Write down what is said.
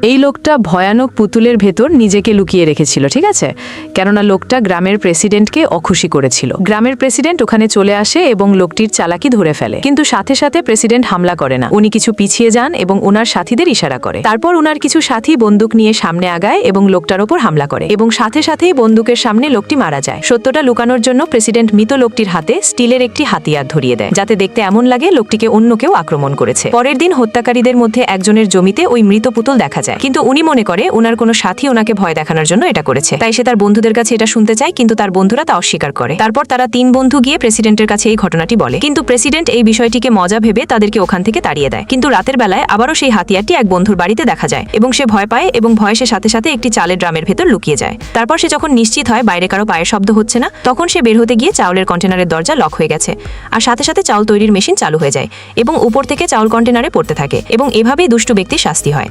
এই লোকটা ভয়ানক পুতুলের ভেতর নিজেকে লুকিয়ে রেখেছিল, ঠিক আছে? কেননা লোকটা গ্রামের প্রেসিডেন্টকে অখুশি করেছিল। গ্রামের প্রেসিডেন্ট ওখানে চলে আসে এবং লোকটির চালাকি ধরে ফেলে, কিন্তু সাথে সাথে প্রেসিডেন্ট হামলা করে না। উনি কিছু পিছিয়ে যান এবং ওনার সাথীদের ইশারা করে। তারপর ওনার কিছু সাথী বন্দুক নিয়ে সামনে আগায় এবং লোকটার ওপর হামলা করে এবং সাথে সাথেই বন্দুকের সামনে লোকটি মারা যায়। সত্যটা লুকানোর জন্য প্রেসিডেন্ট মৃত লোকটির হাতে স্টিলের একটি হাতিয়ার ধরিয়ে দেয়, যাতে দেখতে এমন লাগে লোকটিকে অন্য কেউ আক্রমণ করেছে। পরের দিন হত্যাকারীদের মধ্যে একজনের জমিতে ওই মৃত পুতুল দেখা যায়, কিন্তু উনি মনে করে ওনার কোনো সাথী ওনাকে ভয় দেখানোর জন্য এটা করেছে। তাই সে তার বন্ধুদের কাছে এটা শুনতে চায়, কিন্তু তার বন্ধুরা তা অস্বীকার করে। তারপর তারা 3 বন্ধু গিয়ে প্রেসিডেন্টের কাছে এই ঘটনাটি বলে, কিন্তু প্রেসিডেন্ট এই বিষয়টিকে মজা ভেবে তাদেরকে ওখান থেকে তাড়িয়ে দেয়। কিন্তু রাতের বেলায় আবারও সেই হাতিয়ারটি এক বন্ধুর বাড়িতে দেখা যায় এবং সে ভয় পায় এবং ভয়ে সে সাথে সাথে একটি চালের ড্রামের ভেতর লুকিয়ে যায়। তারপর সে যখন নিশ্চিত হয় বাইরে কারো পায়ের শব্দ হচ্ছে না, তখন সে বের হতে গিয়ে চাউলের কন্টেনারের দরজা লক হয়ে গেছে, আর সাথে সাথে চাউল তৈরির মেশিন চালু হয়ে যায় এবং উপর থেকে চাউল কন্টেনারে পড়তে থাকে এবং এভাবেই দুষ্টু ব্যক্তির শাস্তি হয়।